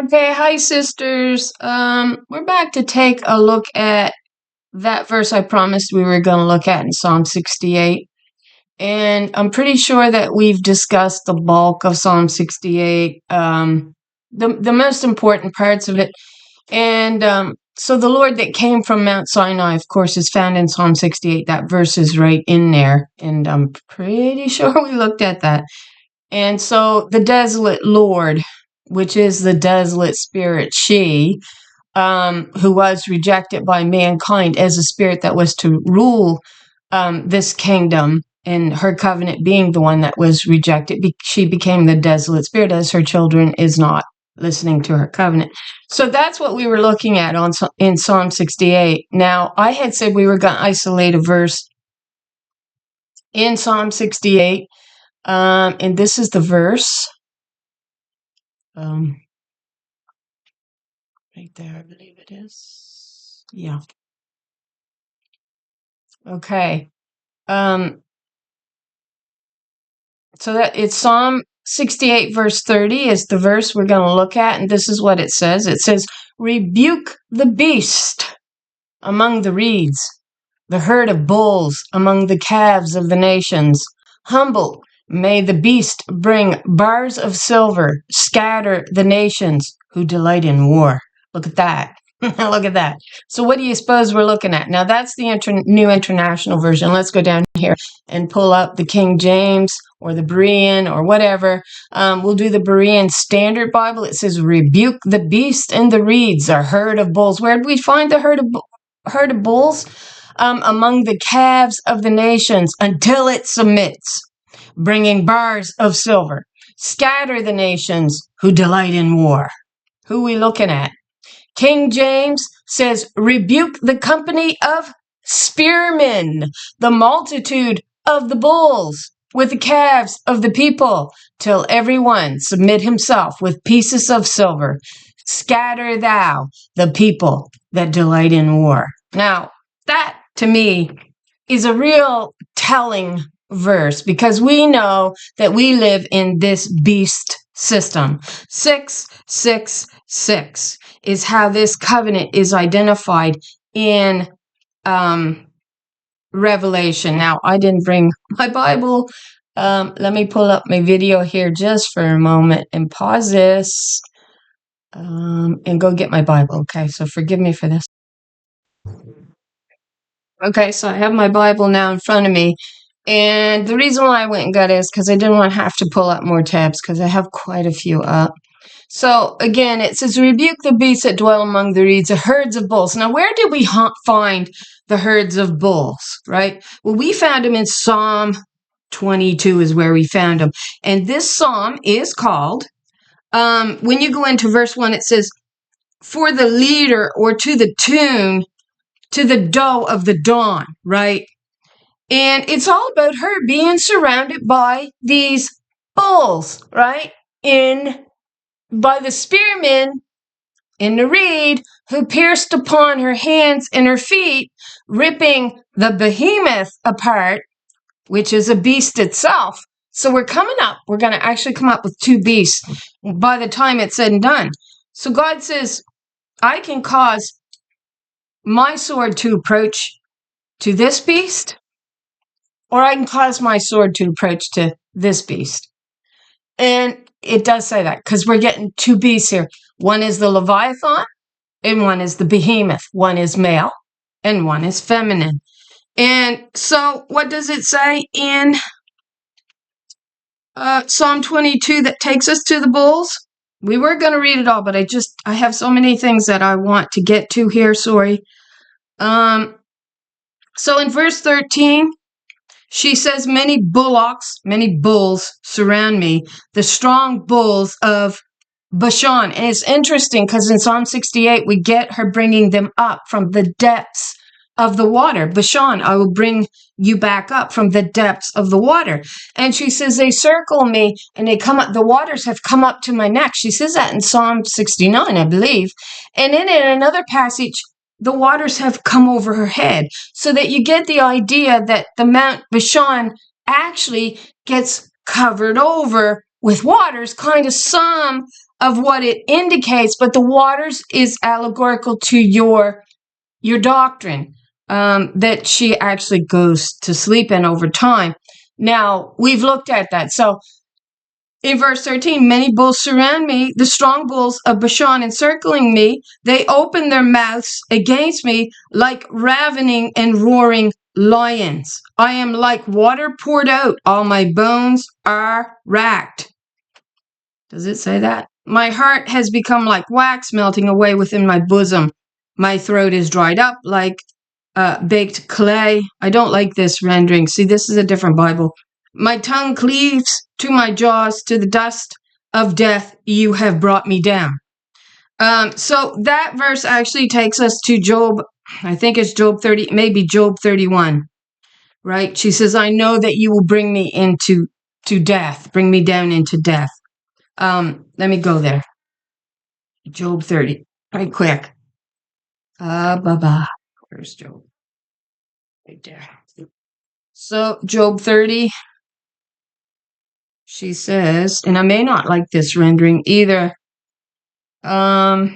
Okay, hi sisters. We're back to take a look at that verse I promised we were going to look at in Psalm 68. And I'm pretty sure that we've discussed the bulk of Psalm 68, the most important parts of it. And so the Lord that came from Mount Sinai, of course, is found in Psalm 68. That verse is right in there. And I'm pretty sure we looked at that. And so the desolate Lord, which is the desolate spirit, she, who was rejected by mankind as a spirit that was to rule this kingdom, and her covenant being the one that was rejected, she became the desolate spirit as her children is not listening to her covenant. So that's what we were looking at in Psalm 68. Now, I had said we were going to isolate a verse in Psalm 68, and this is the verse. Right there, I believe it is. Yeah. Okay. So that it's Psalm 68 verse 30 is the verse we're going to look at, and this is what it says. It says, "Rebuke the beast among the reeds, the herd of bulls among the calves of the nations. Humble may the beast bring bars of silver, scatter the nations who delight in war." Look at that. Look at that. So what do you suppose we're looking at? Now that's the New International Version. Let's go down here and pull up the King James or the Berean or whatever. We'll do the Berean Standard Bible. It says, "Rebuke the beast and the reeds, a herd of bulls." Where did we find the herd of bulls? Among the calves of the nations until it submits, bringing bars of silver. Scatter the nations who delight in war. Who are we looking at? King James says, "Rebuke the company of spearmen, the multitude of the bulls, with the calves of the people, till every one submit himself with pieces of silver. Scatter thou the people that delight in war." Now, that to me is a real telling verse, because we know that we live in this beast system. 666 is how this covenant is identified in Revelation. Now, I didn't bring my Bible. Let me pull up my video here just for a moment and pause this and go get my Bible. Okay, so forgive me for this. Okay, so I have my Bible now in front of me. And the reason why I went and got it is because I didn't want to have to pull up more tabs, because I have quite a few up. So again, it says, "Rebuke the beasts that dwell among the reeds, the herds of bulls." Now, where did we find the herds of bulls, right? Well, we found them in Psalm 22 is where we found them. And this psalm is called, when you go into verse 1, it says, "For the leader," or to the tune, "to the doe of the dawn," right? And it's all about her being surrounded by these bulls, right? By the spearmen in the reed, who pierced upon her hands and her feet, ripping the behemoth apart, which is a beast itself. So we're going to actually come up with two beasts by the time it's said and done. So God says, I can cause my sword to approach to this beast, or I can cause my sword to approach to this beast. And it does say that, because we're getting two beasts here. One is the Leviathan, and one is the behemoth. One is male, and one is feminine. And so what does it say in Psalm 22 that takes us to the bulls? We were going to read it all, but I have so many things that I want to get to here, sorry. So in verse 13, she says, "Many bullocks, many bulls surround me, the strong bulls of Bashan." And it's interesting because in Psalm 68, we get her bringing them up from the depths of the water. Bashan, I will bring you back up from the depths of the water. And she says, "They circle me and they come up, the waters have come up to my neck." She says that in Psalm 69, I believe. And then in another passage, the waters have come over her head, so that you get the idea that the Mount Bashan actually gets covered over with waters, kind of some of what it indicates, but the waters is allegorical to your doctrine that she actually goes to sleep in over time. Now, we've looked at that. So in verse 13, many bulls surround me, the strong bulls of Bashan encircling me. They open their mouths against me like ravening and roaring lions. I am like water poured out. All my bones are racked. Does it say that? My heart has become like wax melting away within my bosom. My throat is dried up like baked clay. I don't like this rendering. See, this is a different Bible. My tongue cleaves to my jaws, to the dust of death. You have brought me down. So that verse actually takes us to Job. I think it's Job 30, maybe Job 31, right? She says, I know that you will bring me into death, bring me down into death. Let me go there. Job 30, right quick. Where's Job? Right there. So Job 30, she says, and I may not like this rendering either. Where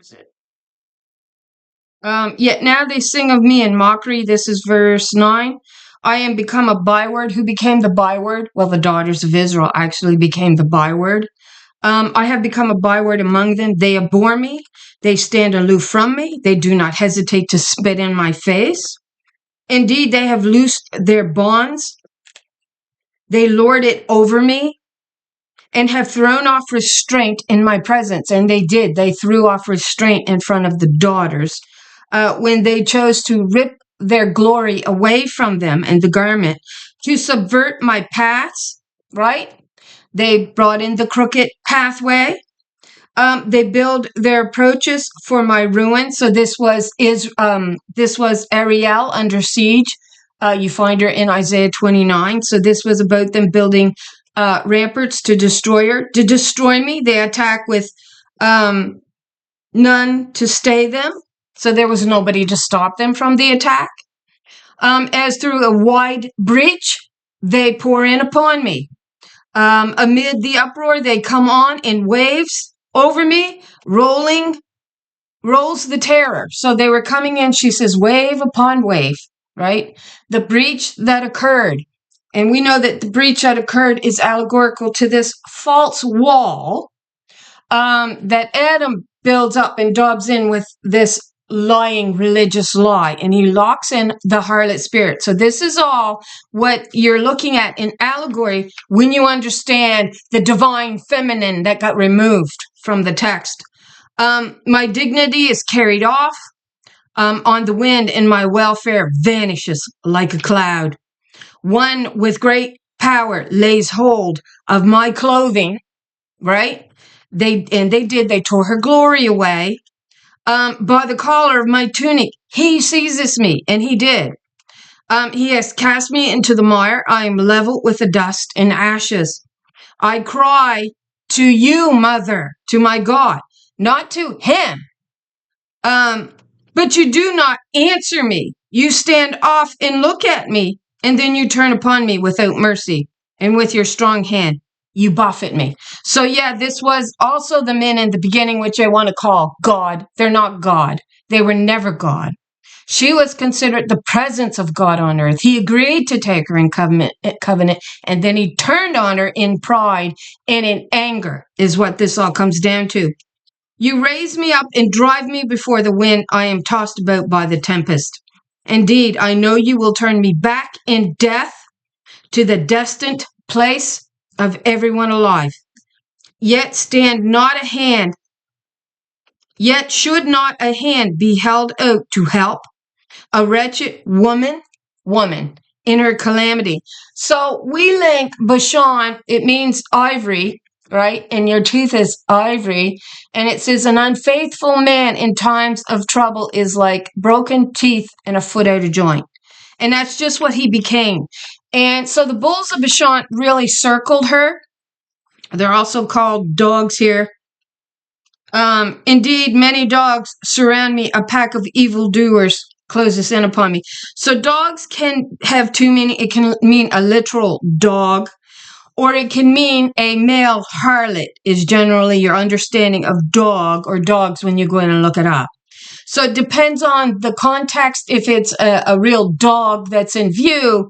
is it? Yet now they sing of me in mockery. This is verse 9. I am become a byword. Who became the byword? Well, the daughters of Israel actually became the byword. I have become a byword among them. They abhor me. They stand aloof from me. They do not hesitate to spit in my face. Indeed, they have loosed their bonds. They lord it over me and have thrown off restraint in my presence. And they did. They threw off restraint in front of the daughters when they chose to rip their glory away from them and the garment to subvert my paths, right? They brought in the crooked pathway. They build their approaches for my ruin. So this was Ariel under siege. You find her in Isaiah 29. So this was about them building ramparts to destroy me. They attack with none to stay them. So there was nobody to stop them from the attack. As through a wide breach, they pour in upon me. Amid the uproar, they come on in waves over me, rolls the terror. So they were coming in, she says, wave upon wave, right? The breach that occurred. And we know that the breach that occurred is allegorical to this false wall that Adam builds up and daubs in with this lying religious lie, and he locks in the harlot spirit. So this is all what you're looking at in allegory when you understand the divine feminine that got removed from the text. My dignity is carried off on the wind, and my welfare vanishes like a cloud. One with great power lays hold of my clothing, right? They tore her glory away. By the collar of my tunic, he seizes me, and he did. He has cast me into the mire. I am level with the dust and ashes. I cry to you, Mother, to my God, not to him. But you do not answer me. You stand off and look at me, and then you turn upon me without mercy, and with your strong hand, you buffet me. So yeah, this was also the men in the beginning, which I want to call God. They're not God. They were never God. She was considered the presence of God on earth. He agreed to take her in covenant, and then he turned on her in pride and in anger, is what this all comes down to. You raise me up and drive me before the wind. I am tossed about by the tempest. Indeed, I know you will turn me back in death to the destined place of everyone alive. Yet should not a hand be held out to help a wretched woman in her calamity. So we link Bashan, it means ivory, right? And your tooth is ivory. And it says an unfaithful man in times of trouble is like broken teeth and a foot out of joint. And that's just what he became. And so the bulls of Bashan really circled her. They're also called dogs here. Indeed, many dogs surround me, a pack of evildoers. closes in upon me. So dogs can have two meanings. It can mean a literal dog, or it can mean a male harlot is generally your understanding of dog or dogs when you go in and look it up. So it depends on the context, if it's a real dog that's in view,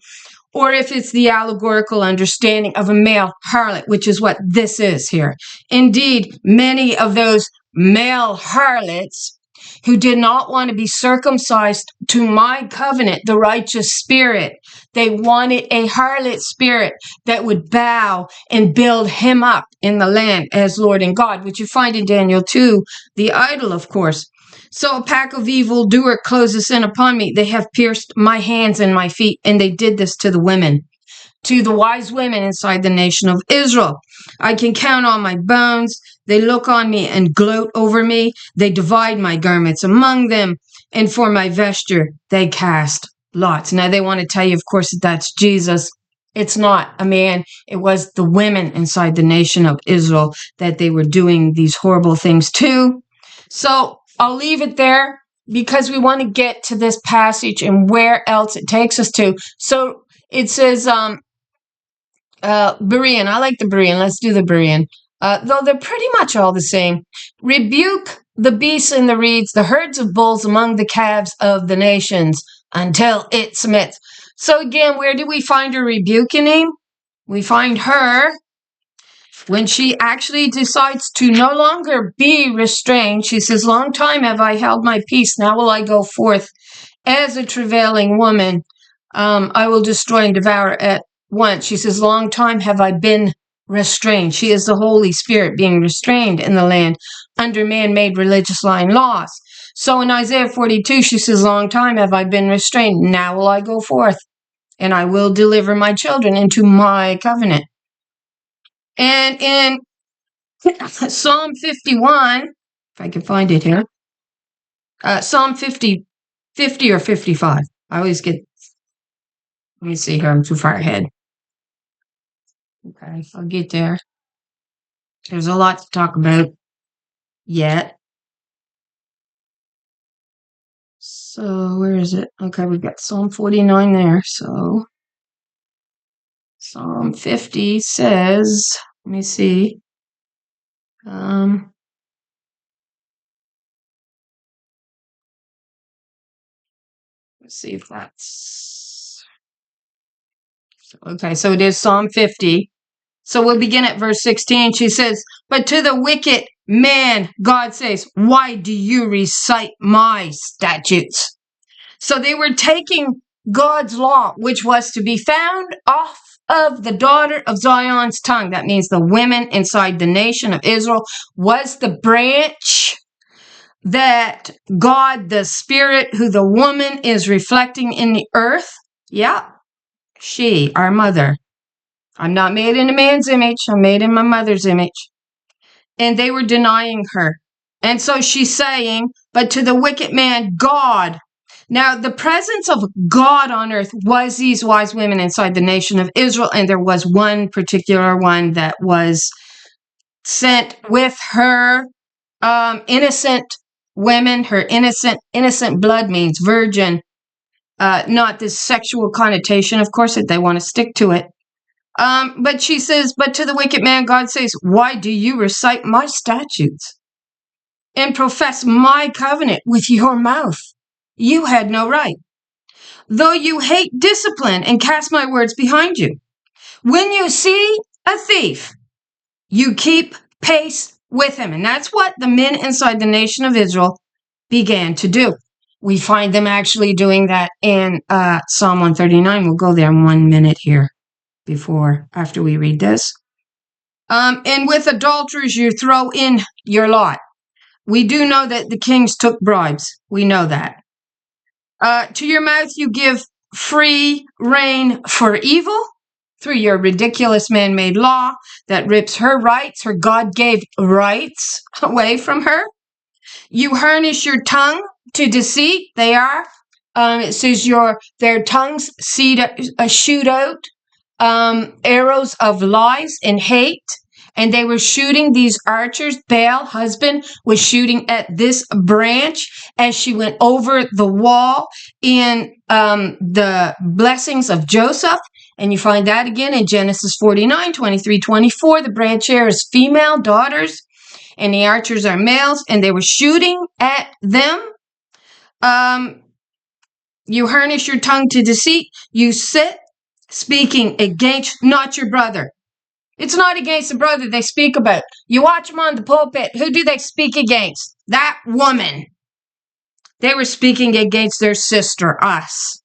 or if it's the allegorical understanding of a male harlot, which is what this is here. Indeed, many of those male harlots who did not want to be circumcised to my covenant, the righteous spirit, they wanted a harlot spirit that would bow and build him up in the land as Lord and God, which you find in Daniel 2, the idol, of course. So a pack of evildoer closes in upon me. They have pierced my hands and my feet, and they did this to the women, to the wise women inside the nation of Israel. I can count on my bones. They look on me and gloat over me. They divide my garments among them, and for my vesture they cast lots. Now they want to tell you, of course, that that's Jesus. It's not a man. It was the women inside the nation of Israel that they were doing these horrible things to. So I'll leave it there because we want to get to this passage and where else it takes us to. So it says, Berean. I like the Berean. Let's do the Berean. Though they're pretty much all the same. Rebuke the beasts in the reeds, the herds of bulls among the calves of the nations, until it submits. So again, where do we find her rebuking him? We find her when she actually decides to no longer be restrained. She says, long time have I held my peace, now will I go forth as a travailing woman. I will destroy and devour at once. She says, long time have I been restrained. She is the Holy Spirit being restrained in the land under man-made religious line laws. So in Isaiah 42, she says, long time have I been restrained, now will I go forth, and I will deliver my children into my covenant. And in Psalm 51, if I can find it here, Psalm 50 or 55. I always get, let me see here, I'm too far ahead. Okay, I'll get there. There's a lot to talk about yet. So where is it? Okay, we've got Psalm 49 there. So Psalm 50 says, let me see. Let's see if that's okay. So it is Psalm 50. So we'll begin at verse 16. She says, but to the wicked man, God says, why do you recite my statutes? So they were taking God's law, which was to be found off of the daughter of Zion's tongue. That means the women inside the nation of Israel was the branch that God, the Spirit, who the woman is reflecting in the earth. Yeah, she, our mother. I'm not made in a man's image. I'm made in my mother's image. And they were denying her. And so she's saying, but to the wicked man, God. Now, the presence of God on earth was these wise women inside the nation of Israel. And there was one particular one that was sent with her innocent women. Her innocent blood means virgin. Not this sexual connotation, of course, that they want to stick to it. But she says, but to the wicked man, God says, why do you recite my statutes and profess my covenant with your mouth? You had no right. Though you hate discipline and cast my words behind you. When you see a thief, you keep pace with him. And that's what the men inside the nation of Israel began to do. We find them actually doing that in Psalm 139. We'll go there in 1 minute here. After we read this. And with adulterers, you throw in your lot. We do know that the kings took bribes. We know that. To your mouth, you give free rein for evil through your ridiculous man-made law that rips her rights, her God-gave rights away from her. You harness your tongue to deceit. They are. It says their tongues shoot out arrows of lies and hate, And they were shooting these archers. Baal, husband, was shooting at this branch as she went over the wall in the blessings of Joseph. And you find that again in Genesis 49, 23, 24. The branch here is female daughters, and the archers are males, and they were shooting at them. You harness your tongue to deceit. You sit speaking against, not your brother. It's not against the brother they speak about. You watch them on the pulpit. Who do they speak against? That woman. They were speaking against their sister, us.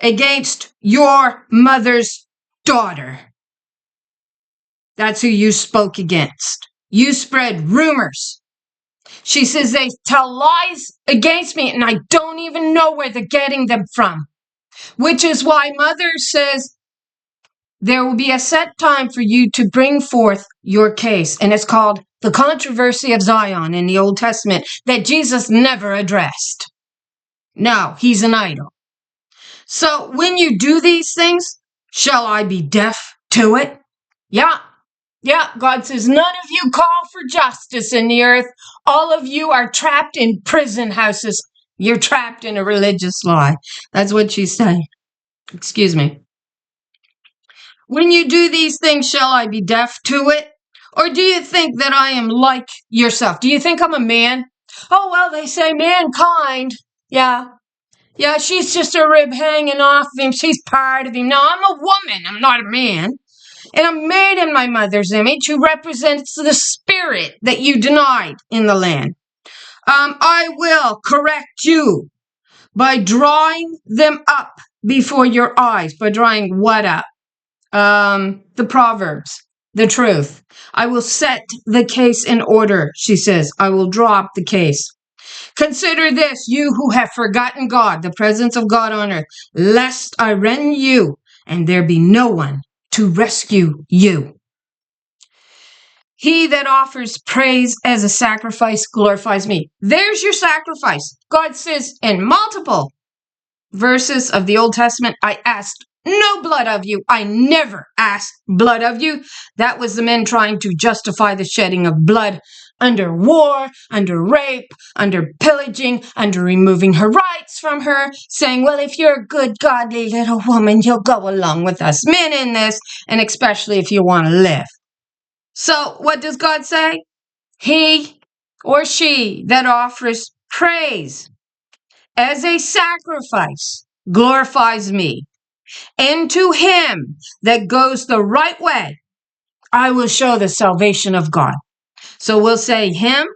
Against your mother's daughter. That's who you spoke against. You spread rumors. She says they tell lies against me, and I don't even know where they're getting them from. Which is why Mother says, there will be a set time for you to bring forth your case. And it's called the controversy of Zion in the Old Testament that Jesus never addressed. No, he's an idol. So when you do these things, shall I be deaf to it? Yeah, God says, none of you call for justice in the earth. All of you are trapped in prison houses. You're trapped in a religious lie. That's what she's saying. Excuse me. When you do these things, shall I be deaf to it? Or do you think that I am like yourself? Do you think I'm a man? Oh, well, they say mankind. Yeah, she's just a rib hanging off of him. She's part of him. No, I'm a woman. I'm not a man. And I'm made in my mother's image, who represents the spirit that you denied in the land. I will correct you by drawing them up before your eyes. By drawing what up? The Proverbs, the truth. I will set the case in order, she says. I will draw up the case. Consider this, you who have forgotten God, the presence of God on earth, lest I rend you, and there be no one to rescue you. He that offers praise as a sacrifice glorifies me. There's your sacrifice. God says in multiple verses of the Old Testament, I asked no blood of you. I never asked blood of you. That was the men trying to justify the shedding of blood under war, under rape, under pillaging, under removing her rights from her, saying, well, if you're a good, godly little woman, you'll go along with us men in this, and especially if you want to live. So what does God say? He or she that offers praise as a sacrifice glorifies me. And to him that goes the right way, I will show the salvation of God. So we'll say him,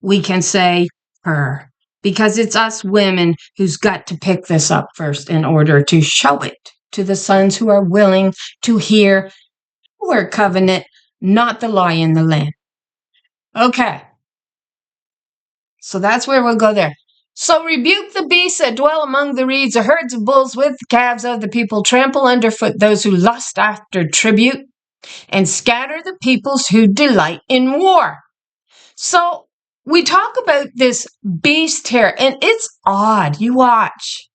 we can say her, because it's us women who's got to pick this up first in order to show it to the sons who are willing to hear our covenant, not the lie in the land. Okay. So that's where we'll go there. So rebuke the beasts that dwell among the reeds, the herds of bulls with the calves of the people, trample underfoot those who lust after tribute, and scatter the peoples who delight in war. So we talk about this beast here, and it's odd. You watch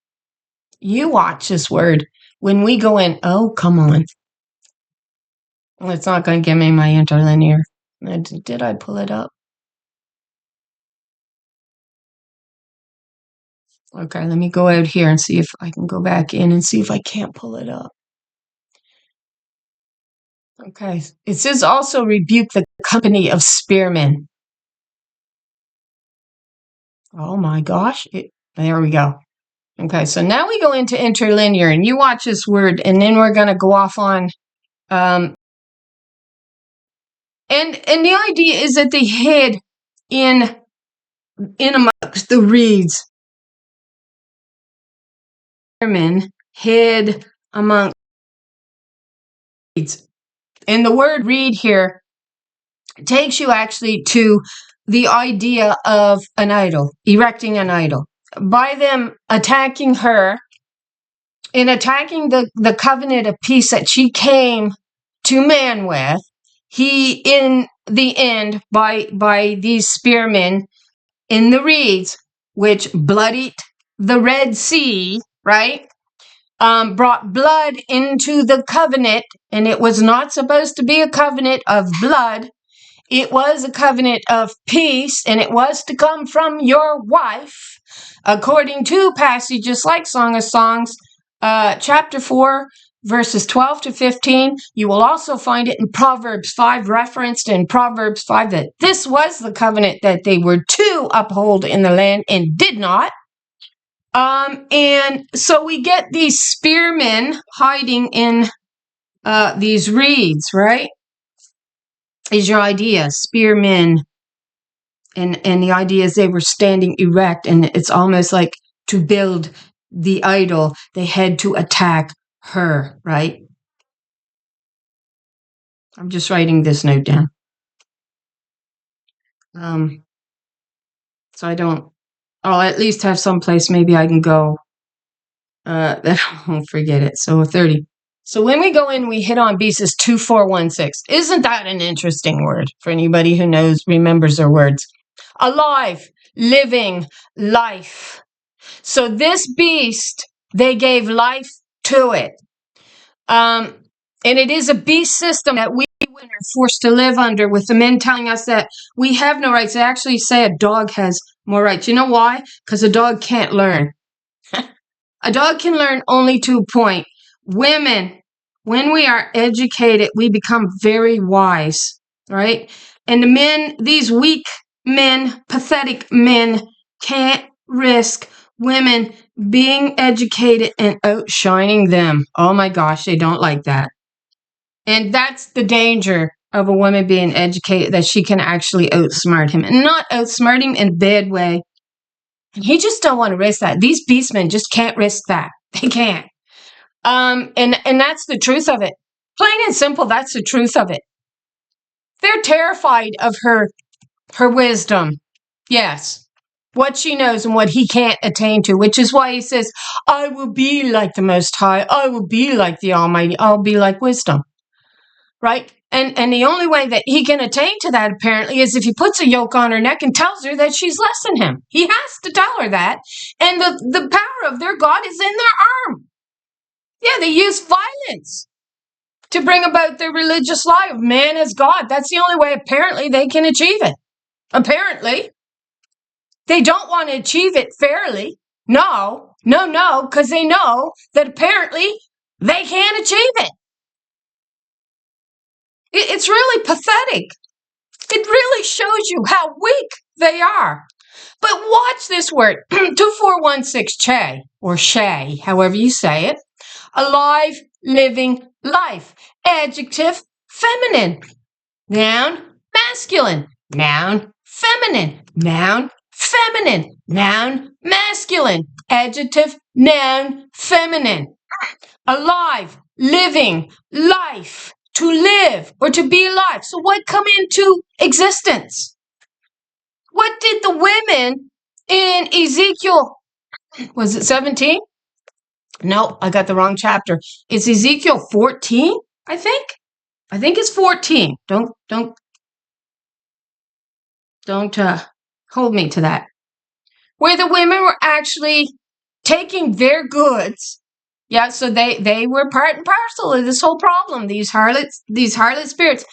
this word. When we go in, oh, come on. Well, it's not going to give me my interlinear. Did I pull it up? Okay, let me go out here and see if I can go back in and see if I can't pull it up. Okay, it says also rebuke the company of spearmen. Oh my gosh, there we go. Okay, so now we go into interlinear, and you watch this word, and then we're going to go off on, and the idea is that they hid in amongst the reeds. Spearmen hid among reeds. And the word reed here takes you actually to the idea of an idol, erecting an idol. By them attacking her, in attacking the covenant of peace that she came to man with, he, in the end, by these spearmen in the reeds, which bloodied the Red Sea, right? brought blood into the covenant, and it was not supposed to be a covenant of blood. It was a covenant of peace, and it was to come from your wife, according to passages like Song of Songs, chapter 4, verses 12 to 15. You will also find it in Proverbs 5, referenced in Proverbs 5, that this was the covenant that they were to uphold in the land and did not. And so we get these spearmen hiding in these reeds, right? Is your idea, spearmen. And the idea is they were standing erect, and it's almost like to build the idol, they had to attack her, right? I'm just writing this note down. So I'll at least have some place maybe I can go that I won't forget it. So 30. So when we go in, we hit on beasts 2416. Isn't that an interesting word for anybody who remembers their words? Alive, living, life. So this beast, they gave life to it. And it is a beast system that we women are forced to live under, with the men telling us that we have no rights. They actually say a dog has more rights. You know why? Because a dog can't learn. A dog can learn only to a point. Women, when we are educated, we become very wise, right? And the men, these weak men, pathetic men, can't risk women being educated and outshining them. Oh my gosh, they don't like that. And that's the danger of a woman being educated, that she can actually outsmart him. And not outsmart him in a bad way. He just don't want to risk that. These beastmen just can't risk that. They can't. And that's the truth of it. Plain and simple, that's the truth of it. They're terrified of her wisdom. Yes. What she knows and what he can't attain to, which is why he says, I will be like the Most High. I will be like the Almighty. I'll be like wisdom. Right? And the only way that he can attain to that, apparently, is if he puts a yoke on her neck and tells her that she's less than him. He has to tell her that. And the power of their God is in their arm. Yeah, they use violence to bring about their religious lie of man as God. That's the only way, apparently, they can achieve it. Apparently. They don't want to achieve it fairly. No, because they know that apparently they can't achieve it. It's really pathetic. It really shows you how weak they are. But watch this word, 2416, che, or shay, however you say it. Alive, living, life. Adjective, feminine. Noun, masculine. Noun, feminine. Noun, feminine. Noun, masculine. Adjective, noun, feminine. Alive, living, life. To live or to be alive. So what come into existence? What did the women in Ezekiel, was it 17? No, I got the wrong chapter. It's Ezekiel 14, I think. I think it's 14. Don't hold me to that. Where the women were actually taking their goods. Yeah, so they were part and parcel of this whole problem. These harlot spirits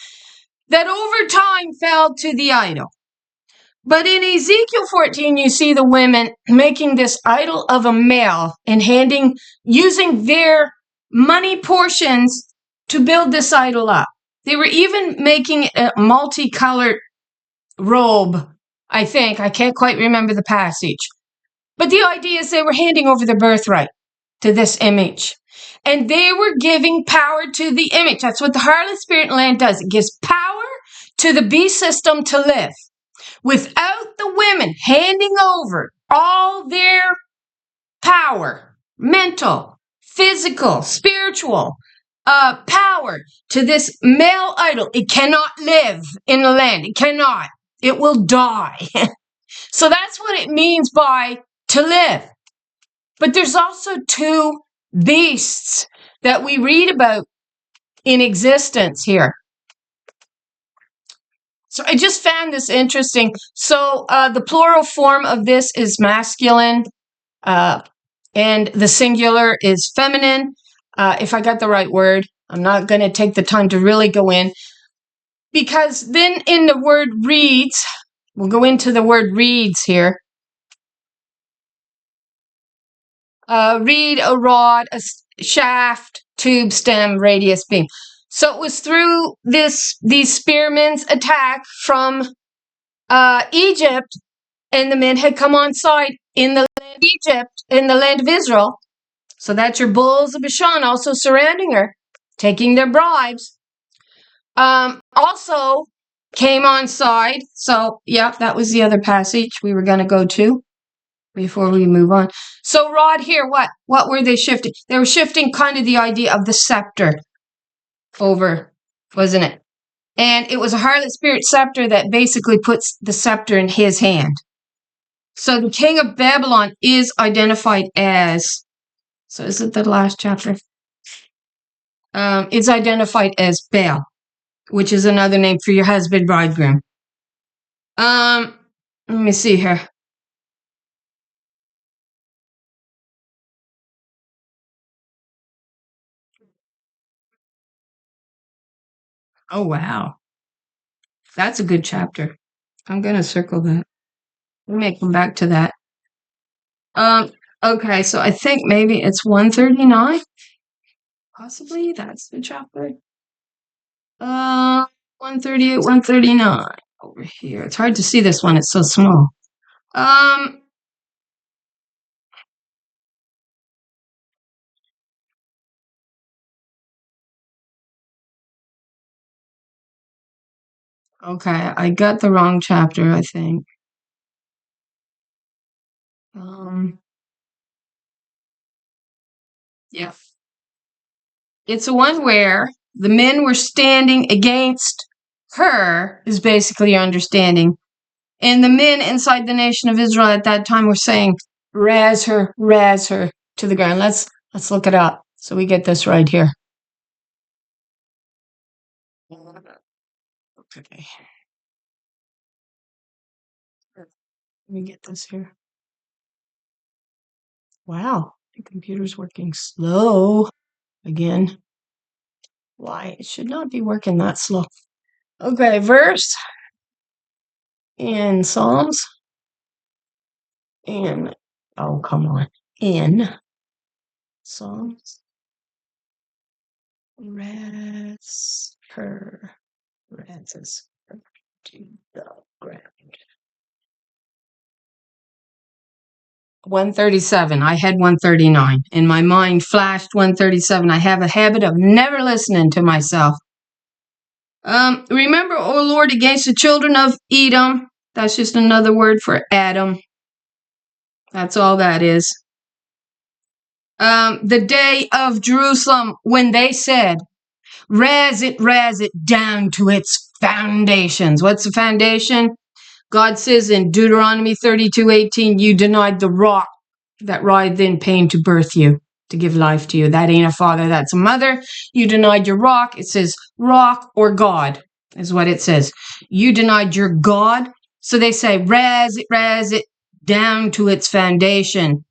that over time fell to the idol. But in Ezekiel 14, you see the women making this idol of a male and using their money portions to build this idol up. They were even making a multicolored robe, I think. I can't quite remember the passage. But the idea is they were handing over their birthright to this image. And they were giving power to the image. That's what the harlot spirit land does. It gives power to the beast system to live. Without the women handing over all their power, mental, physical, spiritual power to this male idol, it cannot live in the land. It cannot. It will die. So that's what it means by to live. But there's also two beasts that we read about in existence here. So I just found this interesting. So the plural form of this is masculine. And the singular is feminine. If I got the right word, I'm not going to take the time to really go in. Because then in the word reeds, we'll go into the word reeds here. Reed, a rod, a shaft, tube, stem, radius, beam. So it was through these spearmen's attack from Egypt, and the men had come on site in the land of Egypt, in the land of Israel. So that's your bulls of Bashan also surrounding her, taking their bribes. Also came on side. So, yeah, that was the other passage we were going to go to before we move on. So, Rod, here, what were they shifting? They were shifting kind of the idea of the scepter over, wasn't it? And it was a harlot spirit scepter that basically puts the scepter in his hand. So the king of Babylon is identified as, so is it the last chapter? It's identified as Baal, which is another name for your husband, bridegroom. Let me see here. Oh, wow. That's a good chapter. I'm going to circle that. We may come back to that. Okay, so I think maybe it's 139. Possibly that's the chapter. 138, 139 over here. It's hard to see this one. It's so small. Okay, I got the wrong chapter, I think. Yeah. It's the one where the men were standing against her, is basically your understanding. And the men inside the nation of Israel at that time were saying, razz her to the ground. Let's look it up so we get this right here. Okay. Let me get this here. Wow, the computer's working slow again. Why? It should not be working that slow. Okay, verse in Psalms. Oh, come on. In Psalms. Razz her to the ground. 137. I had 139. And my mind flashed 137. I have a habit of never listening to myself. Remember, O Lord, against the children of Edom. That's just another word for Adam. That's all that is. The day of Jerusalem, when they said, razz it down to its foundations. What's the foundation? God says in Deuteronomy 32:18, you denied the rock that writhed in pain to birth you, to give life to you. That ain't a father, that's a mother. You denied your rock. It says rock or God is what it says. You denied your God. So they say, razz it down to its foundation.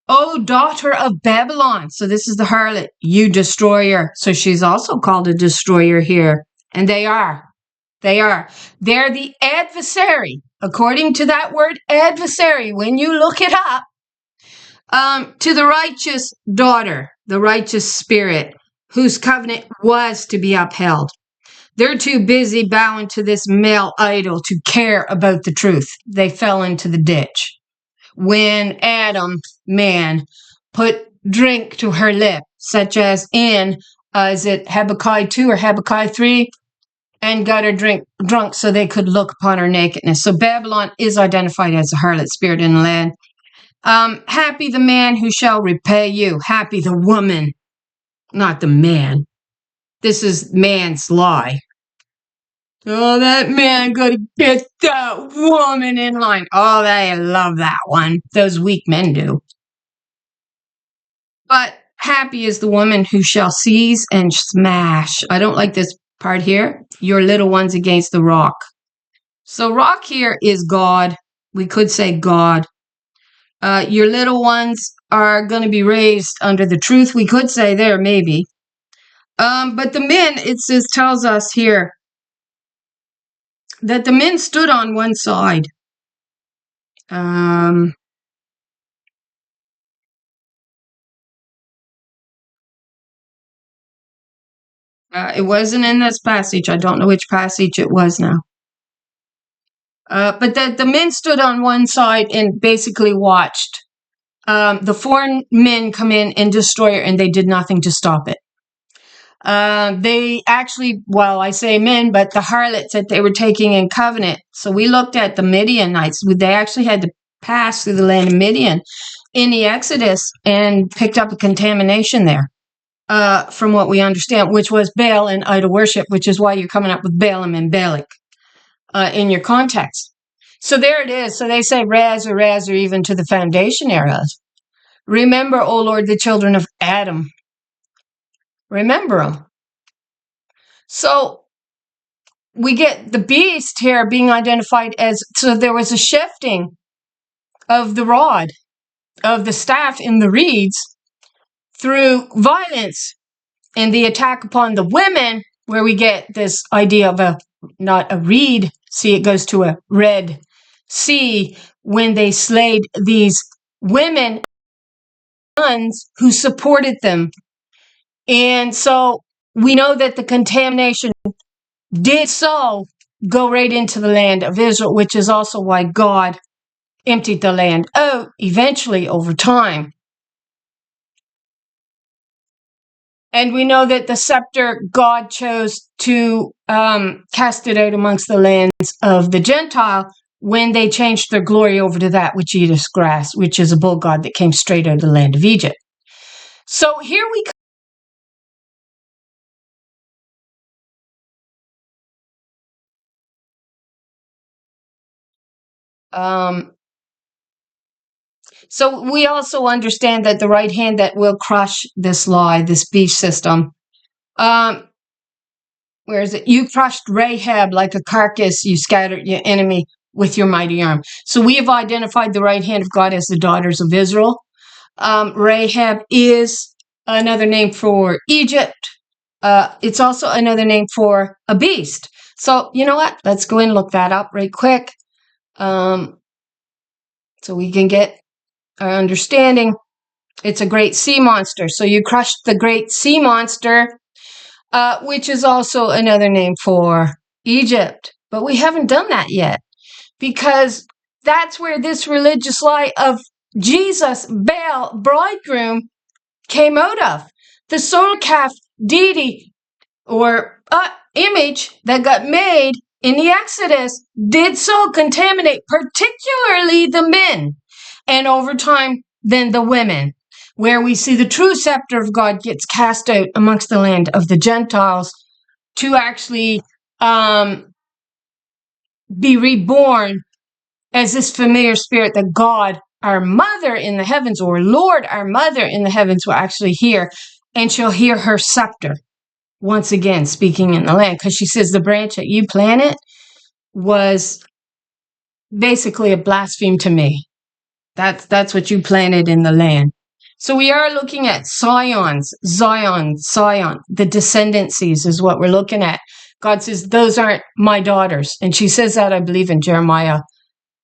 O daughter of Babylon. So this is the harlot, you destroyer. So she's also called a destroyer here. And they are. They're the adversary. According to that word adversary, when you look it up, to the righteous daughter, the righteous spirit, whose covenant was to be upheld. They're too busy bowing to this male idol to care about the truth. They fell into the ditch. When Adam, man, put drink to her lip, such as in, is it Habakkuk 2 or Habakkuk 3? And got her drunk so they could look upon her nakedness. So Babylon is identified as a harlot spirit in the land. Happy the man who shall repay you. Happy the woman, not the man. This is man's lie. Oh, that man gotta get that woman in line. Oh, they love that one. Those weak men do. But happy is the woman who shall seize and smash. I don't like this part here. Your little ones against the rock. So rock here is God. We could say God. Your little ones are going to be raised under the truth. We could say there, maybe. But the men, it says, tells us here that the men stood on one side. It wasn't in this passage. I don't know which passage it was now. But the men stood on one side and basically watched the foreign men come in and destroy it, and they did nothing to stop it. They actually, well, I say men, but the harlots that they were taking in covenant. So we looked at the Midianites. They actually had to pass through the land of Midian in the Exodus and picked up a contamination there, from what we understand, which was Baal and idol worship, which is why you're coming up with Balaam and Balak in your context. So there it is. So they say, Raz, or even to the foundation eras. Remember, O Lord, the children of Adam. Remember them. So we get the beast here being identified as, so there was a shifting of the rod, of the staff in the reeds through violence and the attack upon the women, where we get this idea of not a reed. See, it goes to a red sea when they slayed these women, sons who supported them. And so we know that the contamination did so go right into the land of Israel, which is also why God emptied the land out eventually over time. And we know that the scepter, God chose to cast it out amongst the lands of the Gentile when they changed their glory over to that which eateth grass, which is a bull god that came straight out of the land of Egypt. So here we So we also understand that the right hand that will crush this lie, this beast system. Where is it? You crushed Rahab like a carcass. You scattered your enemy with your mighty arm. So we have identified the right hand of God as the daughters of Israel. Rahab is another name for Egypt. It's also another name for a beast. So you know what? Let's go and look that up right quick. So we can get our understanding. It's a great sea monster. So you crushed the great sea monster, which is also another name for Egypt. But we haven't done that yet, because that's where this religious lie of Jesus, Baal, bridegroom, came out of. The solar calf deity or image that got made in the Exodus did so contaminate particularly the men, and over time then the women, where we see the true scepter of God gets cast out amongst the land of the Gentiles to actually be reborn as this familiar spirit that God, our mother in the heavens, or Lord, our mother in the heavens, will actually hear, and she'll hear her scepter once again speaking in the land, because she says the branch that you planted was basically a blaspheme to me. That's what you planted in the land. So we are looking at Zion, the descendancies is what we're looking at. God says, those aren't my daughters. And she says that, I believe, in Jeremiah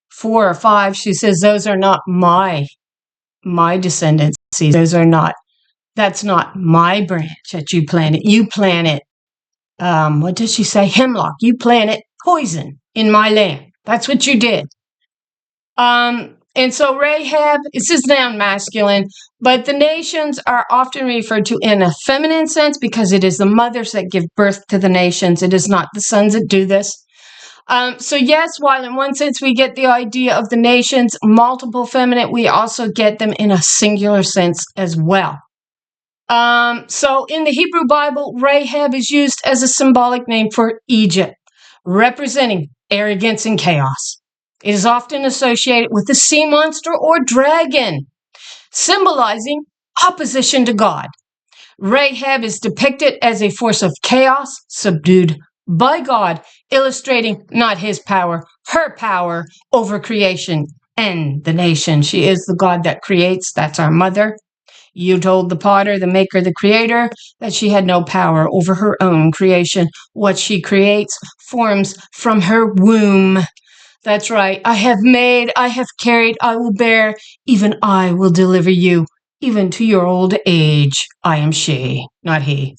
4 or 5. She says, those are not my descendancies. Those are not, that's not my branch that you planted. You planted, what does she say? Hemlock. You planted poison in my land. That's what you did. And so Rahab, this is noun masculine, but the nations are often referred to in a feminine sense because it is the mothers that give birth to the nations. It is not the sons that do this. So yes, while in one sense we get the idea of the nations, multiple feminine, we also get them in a singular sense as well. So in the Hebrew Bible, Rahab is used as a symbolic name for Egypt, representing arrogance and chaos. It is often associated with the sea monster or dragon, symbolizing opposition to God. Rahab is depicted as a force of chaos subdued by God, illustrating not his power, her power over creation end the nation. She is the God that creates. That's our mother. You told the potter, the maker, the creator, that she had no power over her own creation. What she creates forms from her womb. That's right. I have made, I have carried, I will bear, even I will deliver you, even to your old age. I am she, not he.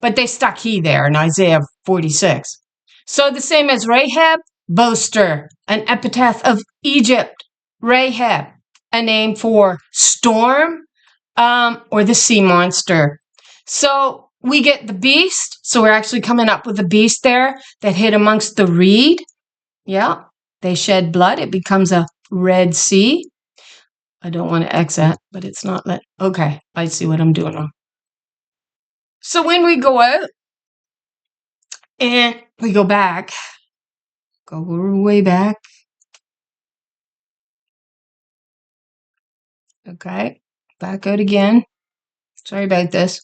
But they stuck he there in Isaiah 46. So the same as Rahab, boaster, an epitaph of Egypt. Rahab, a name for storm, or the sea monster. So we get the beast. So we're actually coming up with a beast there that hid amongst the reed. Yeah, they shed blood. It becomes a Red Sea. I don't want to X that, but it's not let. Okay, I see what I'm doing wrong. So when we go out and we go back, go way back. Okay, back out again. Sorry about this.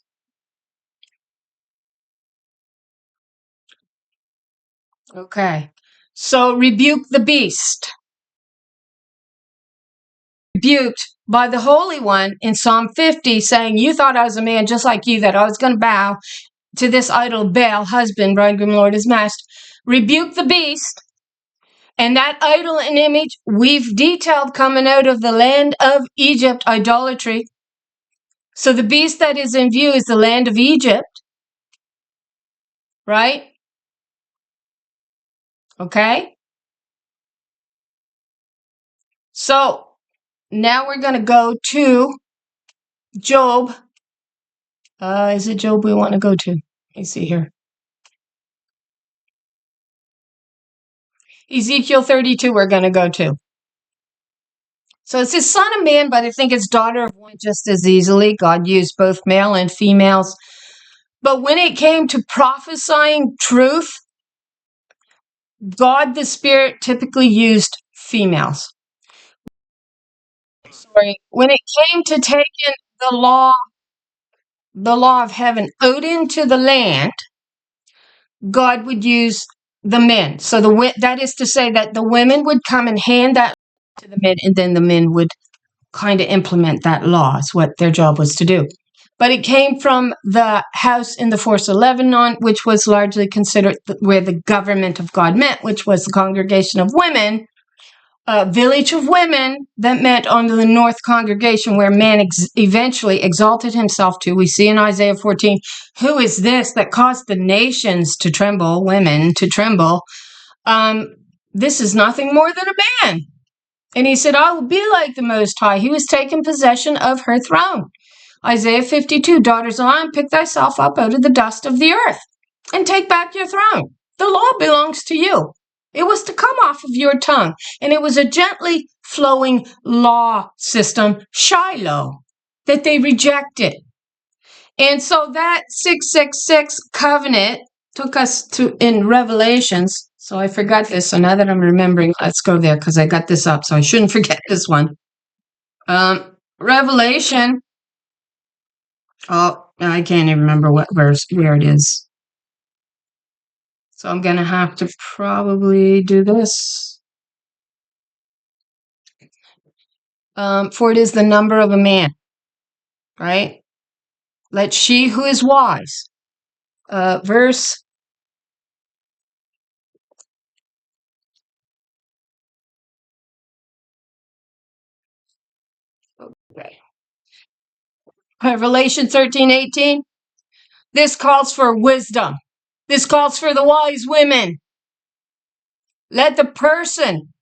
Okay, so rebuke the beast. Rebuked by the Holy One in Psalm 50, saying, you thought I was a man just like you, that I was going to bow to this idol Baal, husband, bridegroom, Lord is master. Rebuke the beast. And that idol and image we've detailed coming out of the land of Egypt, idolatry. So the beast that is in view is the land of Egypt, right? Okay? So now we're going to go to Job. Is it Job we want to go to? Let me see here. Ezekiel 32 we're going to go to. So it says son of man, but I think it's daughter of one just as easily. God used both male and females. But when it came to prophesying truth, God the Spirit typically used females. Sorry. When it came to taking the law of heaven out into the land, God would use the men. So that is to say that the women would come and hand that to the men, and then the men would kind of implement that law. It's what their job was to do. But it came from the house in the forest of Lebanon, which was largely considered where the government of God met, which was the congregation of women, a village of women that met under the north congregation, where man eventually exalted himself to. We see in Isaiah 14, who is this that caused the nations to tremble, women to tremble? This is nothing more than a man. And he said, I will be like the Most High. He was taking possession of her throne. Isaiah 52, daughter Zion, pick thyself up out of the dust of the earth and take back your throne. The law belongs to you. It was to come off of your tongue. And it was a gently flowing law system, Shiloh, that they rejected. And so that 666 covenant took us to in Revelations. So I forgot this. So now that I'm remembering, let's go there because I got this up. So I shouldn't forget this one. Revelation. Oh, I can't even remember what verse, where it is. So I'm going to have to probably do this. For it is the number of a man, right? Let she who is wise. Verse. Okay. Revelation 13:18. This calls for wisdom. This calls for the wise women. Let the person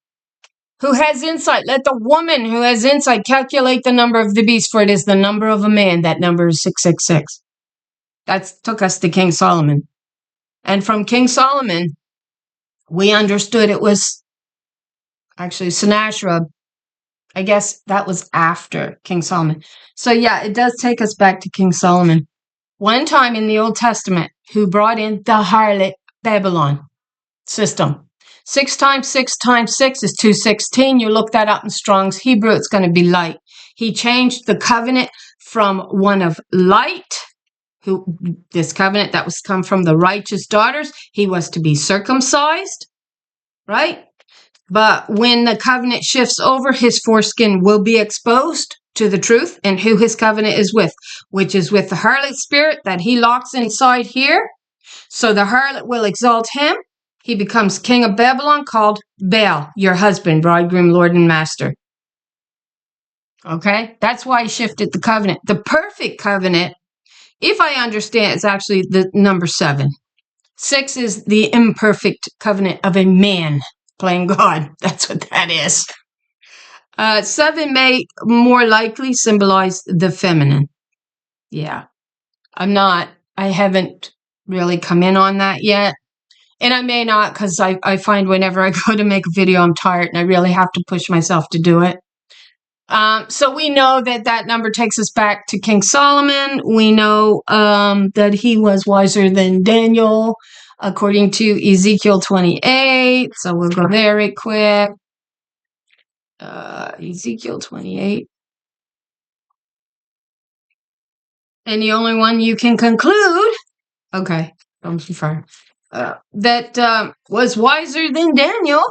who has insight, let the woman who has insight calculate the number of the beast, for it is the number of a man. That number is 666. That took us to King Solomon. And from King Solomon, we understood it was actually Sennacherib. I guess that was after King Solomon. So yeah, it does take us back to King Solomon. One time in the Old Testament, who brought in the harlot Babylon system. 6 times 6 times 6 is 216. You look that up in Strong's Hebrew, it's going to be light. He changed the covenant from one of light, this covenant that was come from the righteous daughters. He was to be circumcised, right? But when the covenant shifts over, his foreskin will be exposed to the truth and who his covenant is with, which is with the harlot spirit that he locks inside here. So the harlot will exalt him. He becomes king of Babylon, called Baal, your husband, bridegroom, lord, and master. Okay? That's why he shifted the covenant. The perfect covenant, if I understand, is actually the number 7. 6 is the imperfect covenant of a man playing God. That's what that is. 7 may more likely symbolize the feminine. Yeah. I haven't really come in on that yet. And I may not, because I find whenever I go to make a video, I'm tired and I really have to push myself to do it. So we know that number takes us back to King Solomon. We know that he was wiser than Daniel, according to Ezekiel 28. So we'll go there right quick. Ezekiel 28. And the only one you can conclude, okay, I'm too far, that was wiser than Daniel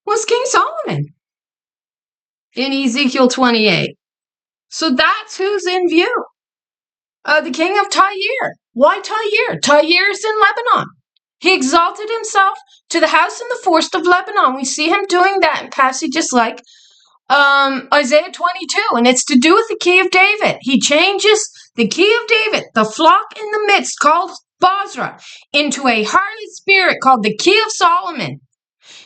was King Solomon in Ezekiel 28. So that's who's in view. The king of Tyre. Why Tyre? Tyre is in Lebanon. He exalted himself to the house in the forest of Lebanon. We see him doing that in passages like Isaiah 22, and it's to do with the key of David. He changes the key of David, the flock in the midst called Bozrah, into a harlot spirit called the key of Solomon.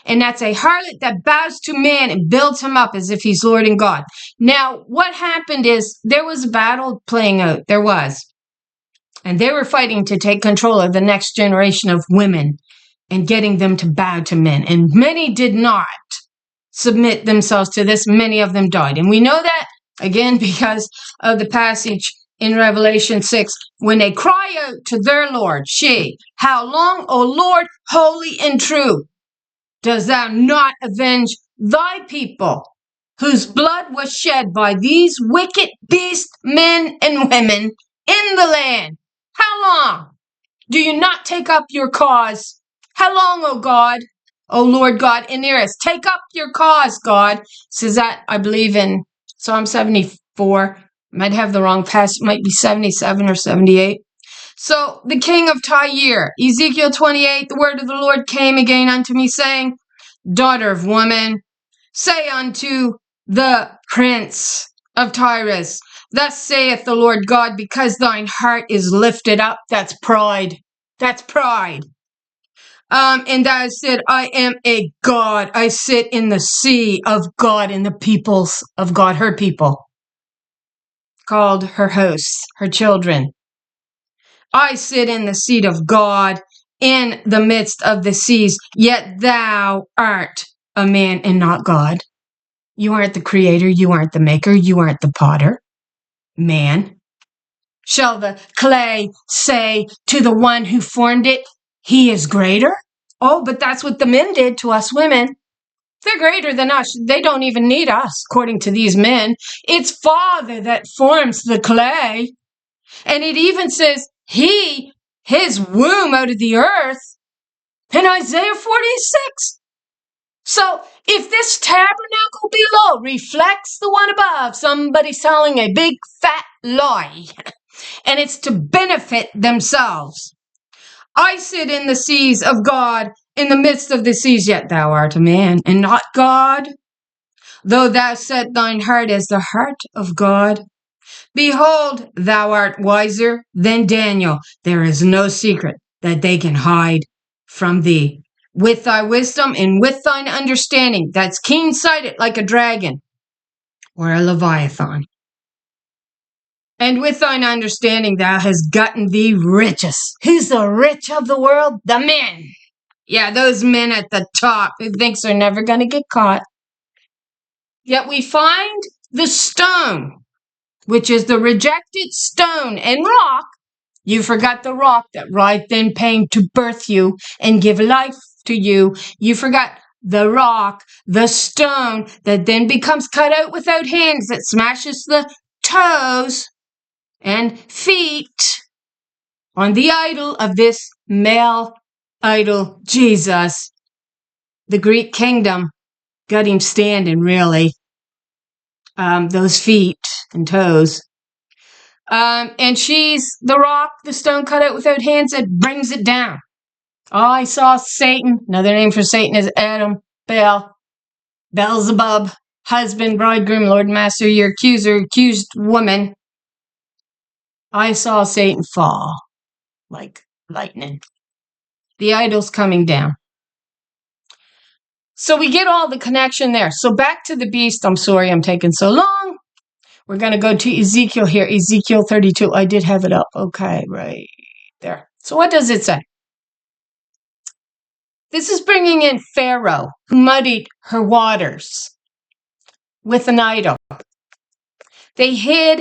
And that's a harlot that bows to man and builds him up as if he's Lord and God. Now, what happened is there was a battle playing out. There was. And they were fighting to take control of the next generation of women and getting them to bow to men. And many did not submit themselves to this. Many of them died. And we know that, again, because of the passage in Revelation 6, when they cry out to their Lord, She, how long, O Lord, holy and true, does thou not avenge thy people, whose blood was shed by these wicked beast men and women in the land? How long do you not take up your cause? How long, O God, O Lord God, in earth, take up your cause, God. Says that, I believe, in Psalm 74. Might have the wrong passage, might be 77 or 78. So the king of Tyre, Ezekiel 28, the word of the Lord came again unto me, saying, Daughter of woman, say unto the prince of Tyrus, Thus saith the Lord God, because thine heart is lifted up. That's pride. That's pride. And thou said, I am a God. I sit in the sea of God, in the peoples of God, her people, called her hosts, her children. I sit in the seat of God in the midst of the seas, yet thou art a man and not God. You aren't the creator. You aren't the maker. You aren't the potter. Man. Shall the clay say to the one who formed it, he is greater? Oh, but that's what the men did to us women. They're greater than us. They don't even need us, according to these men. It's Father that forms the clay. And it even says his womb out of the earth in Isaiah 46. So if this tabernacle below reflects the one above, somebody's telling a big fat lie, and it's to benefit themselves. I sit in the seas of God, in the midst of the seas, yet thou art a man, and not God. Though thou set thine heart as the heart of God, behold, thou art wiser than Daniel. There is no secret that they can hide from thee. With thy wisdom and with thine understanding, that's keen-sighted like a dragon or a Leviathan. And with thine understanding, thou hast gotten thee riches. Who's the rich of the world? The men. Yeah, those men at the top who thinks they're never going to get caught. Yet we find the stone, which is the rejected stone and rock. You forgot the rock that writhed in pain to birth you and give life to you. You forgot the rock, the stone that then becomes cut out without hands, that smashes the toes and feet on the idol of this male idol, Jesus. The Greek kingdom got him standing, really. Those feet and toes. And she's the rock, the stone cut out without hands that brings it down. Oh, I saw Satan. Another name for Satan is Adam, Baal, Beelzebub, husband, bridegroom, Lord and Master, your accuser, accused woman. I saw Satan fall like lightning. The idol's coming down. So we get all the connection there. So back to the beast. I'm sorry I'm taking so long. We're going to go to Ezekiel here. Ezekiel 32. I did have it up. Okay, right there. So what does it say? This is bringing in Pharaoh, who muddied her waters with an idol. They hid